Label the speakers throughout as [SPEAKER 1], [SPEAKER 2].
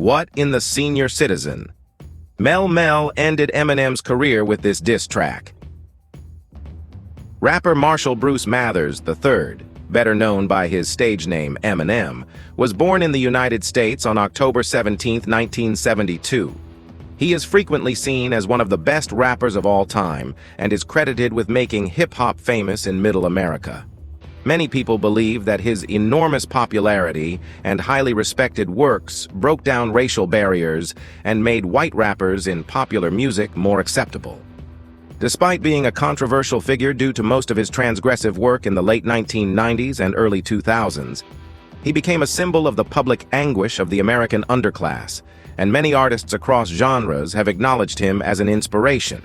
[SPEAKER 1] What in the Senior Citizen? Melle Mel ended Eminem's career with this diss track. Rapper Marshall Bruce Mathers III, better known by his stage name Eminem, was born in the United States on October 17, 1972. He is frequently seen as one of the best rappers of all time and is credited with making hip-hop famous in Middle America. Many people believe that his enormous popularity and highly respected works broke down racial barriers and made white rappers in popular music more acceptable. Despite being a controversial figure due to most of his transgressive work in the late 1990s and early 2000s, he became a symbol of the public anguish of the American underclass, and many artists across genres have acknowledged him as an inspiration.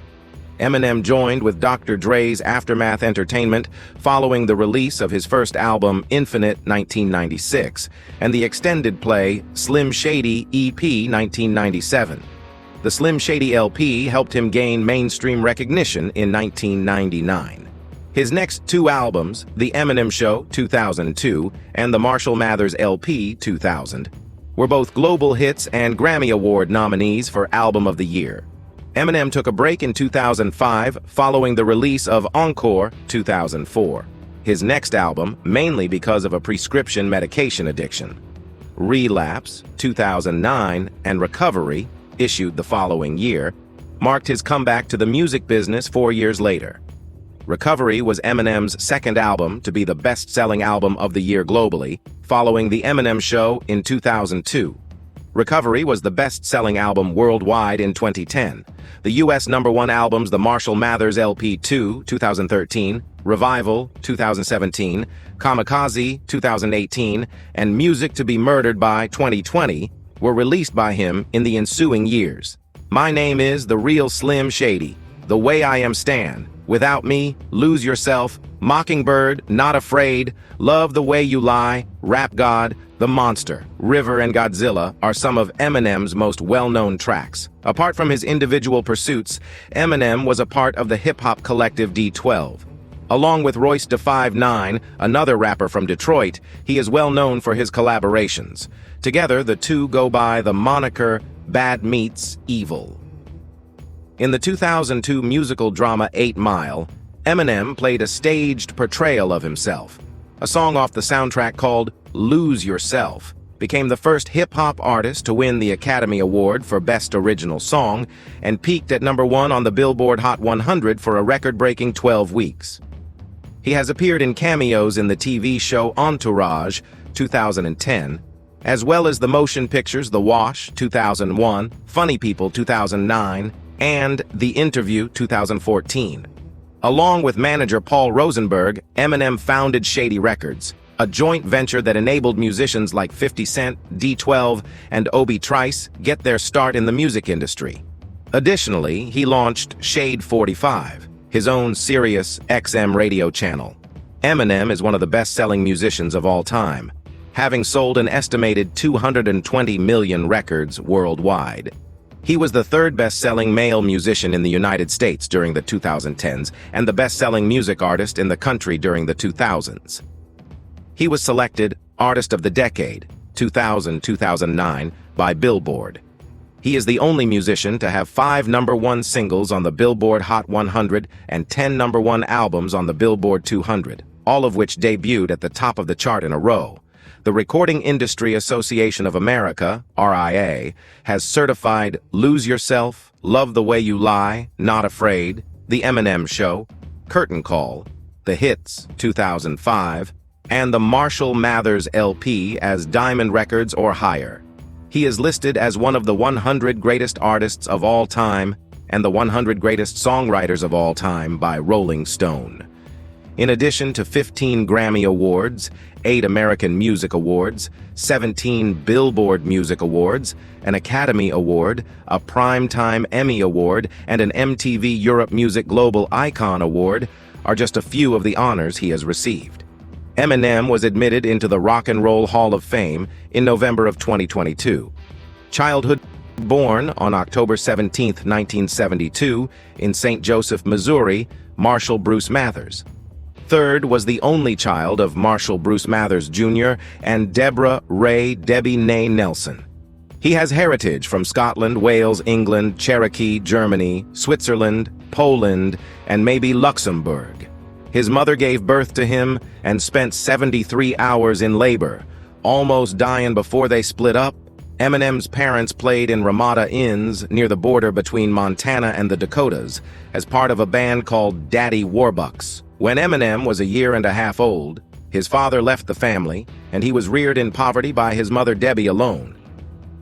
[SPEAKER 1] Eminem joined with Dr. Dre's Aftermath Entertainment following the release of his first album, Infinite, 1996, and the extended play, Slim Shady EP, 1997. The Slim Shady LP helped him gain mainstream recognition in 1999. His next two albums, The Eminem Show, 2002, and The Marshall Mathers LP, 2000, were both global hits and Grammy Award nominees for Album of the Year. Eminem took a break in 2005 following the release of Encore, 2004, his next album, mainly because of a prescription medication addiction. Relapse, 2009, and Recovery, issued the following year, marked his comeback to the music business 4 years later. Recovery was Eminem's second album to be the best-selling album of the year globally, following The Eminem Show in 2002. Recovery was the best-selling album worldwide in 2010. The U.S. #1 albums The Marshall Mathers LP 2, 2013, Revival, 2017, Kamikaze, 2018, and Music to Be Murdered By, 2020, were released by him in the ensuing years. My Name Is The Real Slim Shady, The Way I Am Stan, Without Me, Lose Yourself, Mockingbird, Not Afraid, Love the Way You Lie, Rap God, The Monster, River, and Godzilla are some of Eminem's most well-known tracks. Apart from his individual pursuits, Eminem was a part of the hip-hop collective D12. Along with Royce da 5'9", another rapper from Detroit, he is well known for his collaborations. Together, the two go by the moniker Bad Meets Evil. In the 2002 musical drama 8 Mile, Eminem played a staged portrayal of himself. A song off the soundtrack called Lose Yourself became the first hip-hop artist to win the Academy Award for Best Original Song and peaked at #1 on the Billboard Hot 100 for a record-breaking 12 weeks. He has appeared in cameos in the TV show Entourage, 2010, as well as the motion pictures The Wash, 2001, Funny People, 2009, and The Interview, 2014. Along with manager Paul Rosenberg, Eminem founded Shady Records, a joint venture that enabled musicians like 50 Cent, D12, and Obi Trice get their start in the music industry. Additionally, he launched Shade 45, his own Sirius XM radio channel. Eminem is one of the best-selling musicians of all time, having sold an estimated 220 million records worldwide. He was the third best-selling male musician in the United States during the 2010s and the best-selling music artist in the country during the 2000s. He was selected Artist of the Decade, 2000-2009, by Billboard. He is the only musician to have 5 #1 singles on the Billboard Hot 100 and 10 #1 albums on the Billboard 200, all of which debuted at the top of the chart in a row. The Recording Industry Association of America, RIA, has certified Lose Yourself, Love the Way You Lie, Not Afraid, The Eminem Show, Curtain Call, The Hits, 2005, and the Marshall Mathers LP as Diamond Records or higher. He is listed as one of the 100 greatest artists of all time and the 100 greatest songwriters of all time by Rolling Stone. In addition to 15 Grammy Awards, 8 American Music Awards, 17 Billboard Music Awards, an Academy Award, a Primetime Emmy Award, and an MTV Europe Music Global Icon Award are just a few of the honors he has received. Eminem was admitted into the Rock and Roll Hall of Fame in November of 2022. Childhood: born on October 17, 1972, in St. Joseph, Missouri, Marshall Bruce Mathers. Third was the only child of Marshall Bruce Mathers Jr. and Deborah Ray Debbie Nay Nelson. He has heritage from Scotland, Wales, England, Cherokee, Germany, Switzerland, Poland, and maybe Luxembourg. His mother gave birth to him and spent 73 hours in labor, almost dying before they split up. Eminem's parents played in Ramada Inns near the border between Montana and the Dakotas as part of a band called Daddy Warbucks. When Eminem was a year and a half old, his father left the family, and he was reared in poverty by his mother Debbie alone.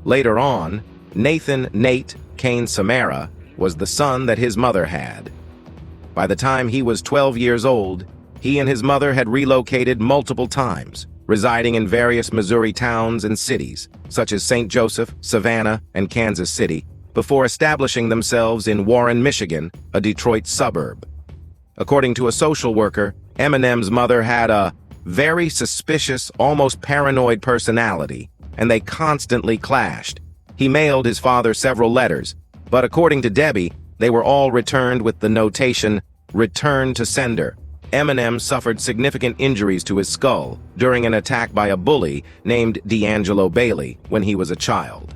[SPEAKER 1] Later on, Nathan Nate Kane Samara was the son that his mother had. By the time he was 12 years old, he and his mother had relocated multiple times, residing in various Missouri towns and cities, such as St. Joseph, Savannah, and Kansas City, before establishing themselves in Warren, Michigan, a Detroit suburb. According to a social worker, Eminem's mother had a very suspicious, almost paranoid personality, and they constantly clashed. He mailed his father several letters, but according to Debbie, they were all returned with the notation, "Return to sender." Eminem suffered significant injuries to his skull during an attack by a bully named D'Angelo Bailey when he was a child.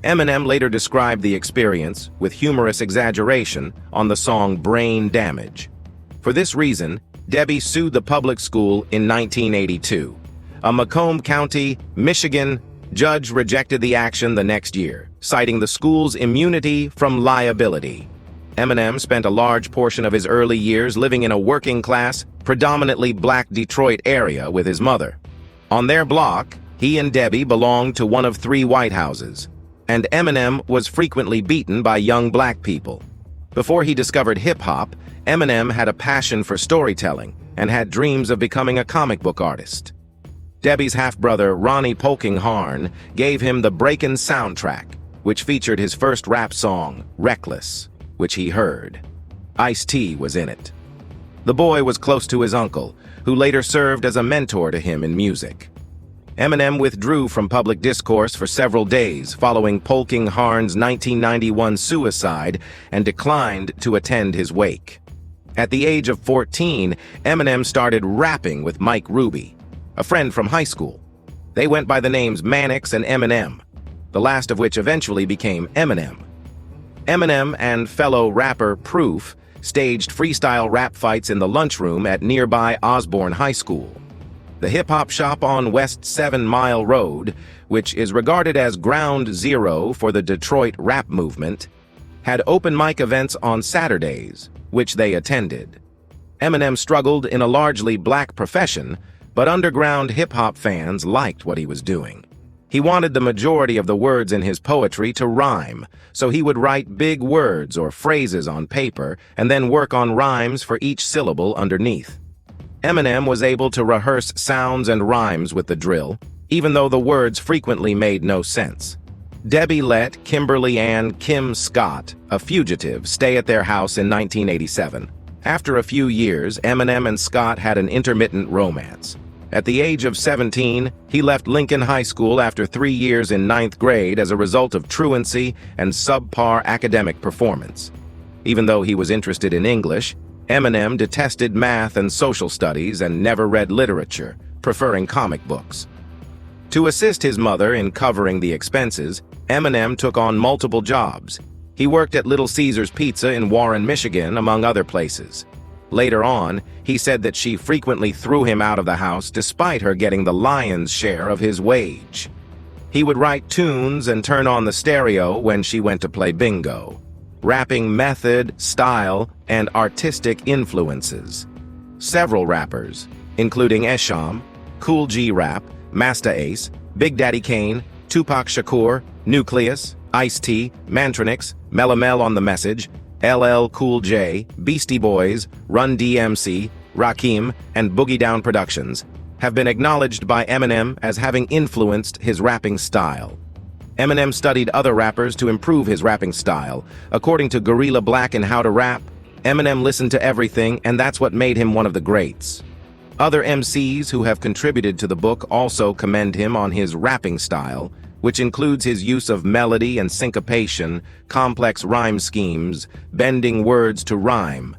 [SPEAKER 1] Eminem later described the experience, with humorous exaggeration, on the song Brain Damage. For this reason, Debbie sued the public school in 1982. A Macomb County, Michigan, judge rejected the action the next year, citing the school's immunity from liability. Eminem spent a large portion of his early years living in a working-class, predominantly black Detroit area with his mother. On their block, he and Debbie belonged to one of 3 white houses, and Eminem was frequently beaten by young black people. Before he discovered hip-hop, Eminem had a passion for storytelling and had dreams of becoming a comic book artist. Debbie's half-brother, Ronnie Polkinghorne, gave him the Breakin' soundtrack, which featured his first rap song, Reckless, which he heard. Ice-T was in it. The boy was close to his uncle, who later served as a mentor to him in music. Eminem withdrew from public discourse for several days following Polkinghorne's 1991 suicide and declined to attend his wake. At the age of 14, Eminem started rapping with Mike Ruby, a friend from high school. They went by the names Mannix and Eminem, the last of which eventually became Eminem. Eminem and fellow rapper Proof staged freestyle rap fights in the lunchroom at nearby Osborne High School. The hip-hop shop on West 7 Mile Road, which is regarded as ground zero for the Detroit rap movement, had open mic events on Saturdays, which they attended. Eminem struggled in a largely black profession, but underground hip-hop fans liked what he was doing. He wanted the majority of the words in his poetry to rhyme, so he would write big words or phrases on paper and then work on rhymes for each syllable underneath. Eminem was able to rehearse sounds and rhymes with the drill, even though the words frequently made no sense. Debbie let Kimberly Ann Kim Scott, a fugitive, stay at their house in 1987. After a few years, Eminem and Scott had an intermittent romance. At the age of 17, he left Lincoln High School after 3 years in 9th grade as a result of truancy and subpar academic performance. Even though he was interested in English, Eminem detested math and social studies and never read literature, preferring comic books. To assist his mother in covering the expenses, Eminem took on multiple jobs. He worked at Little Caesars Pizza in Warren, Michigan, among other places. Later on, he said that she frequently threw him out of the house despite her getting the lion's share of his wage. He would write tunes and turn on the stereo when she went to play bingo, rapping method, style, and artistic influences. Several rappers, including Esham, Cool G Rap, Masta Ace, Big Daddy Kane, Tupac Shakur, Nucleus, Ice-T, Mantronix, Melle Mel on the Message, LL Cool J, Beastie Boys, Run DMC, Rakim, and Boogie Down Productions have been acknowledged by Eminem as having influenced his rapping style. Eminem studied other rappers to improve his rapping style. According to Gorilla Black in How to Rap, Eminem listened to everything, and that's what made him one of the greats. Other MCs who have contributed to the book also commend him on his rapping style, which includes his use of melody and syncopation, complex rhyme schemes, bending words to rhyme,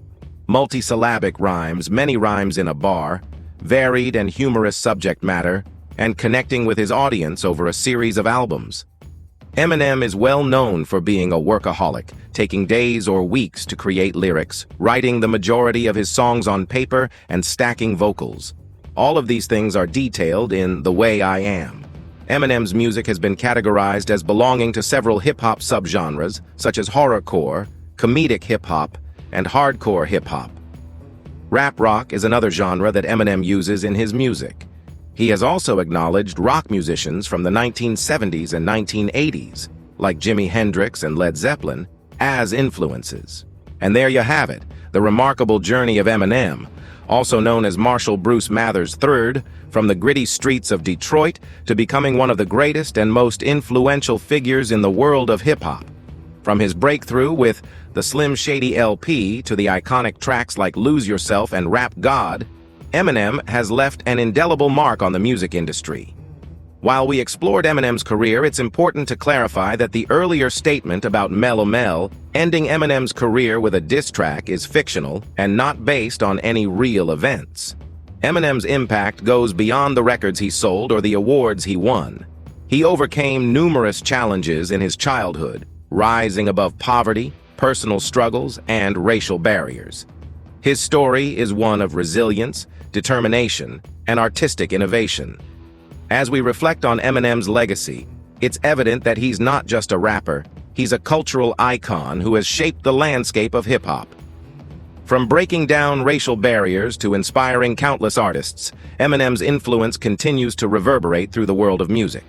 [SPEAKER 1] multisyllabic rhymes, many rhymes in a bar, varied and humorous subject matter, and connecting with his audience over a series of albums. Eminem is well known for being a workaholic, taking days or weeks to create lyrics, writing the majority of his songs on paper, and stacking vocals. All of these things are detailed in The Way I Am. Eminem's music has been categorized as belonging to several hip-hop subgenres, such as horrorcore, comedic hip-hop, and hardcore hip-hop. Rap rock is another genre that Eminem uses in his music. He has also acknowledged rock musicians from the 1970s and 1980s, like Jimi Hendrix and Led Zeppelin, as influences. And there you have it, the remarkable journey of Eminem, also known as Marshall Bruce Mathers III, from the gritty streets of Detroit to becoming one of the greatest and most influential figures in the world of hip-hop. From his breakthrough with the Slim Shady LP to the iconic tracks like Lose Yourself and Rap God, Eminem has left an indelible mark on the music industry. While we explored Eminem's career, it's important to clarify that the earlier statement about Melle Mel ending Eminem's career with a diss track is fictional and not based on any real events. Eminem's impact goes beyond the records he sold or the awards he won. He overcame numerous challenges in his childhood, rising above poverty, personal struggles, and racial barriers. His story is one of resilience, determination, and artistic innovation. As we reflect on Eminem's legacy, it's evident that he's not just a rapper, he's a cultural icon who has shaped the landscape of hip-hop. From breaking down racial barriers to inspiring countless artists, Eminem's influence continues to reverberate through the world of music.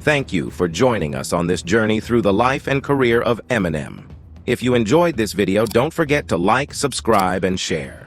[SPEAKER 1] Thank you for joining us on this journey through the life and career of Eminem. If you enjoyed this video, don't forget to like, subscribe, and share.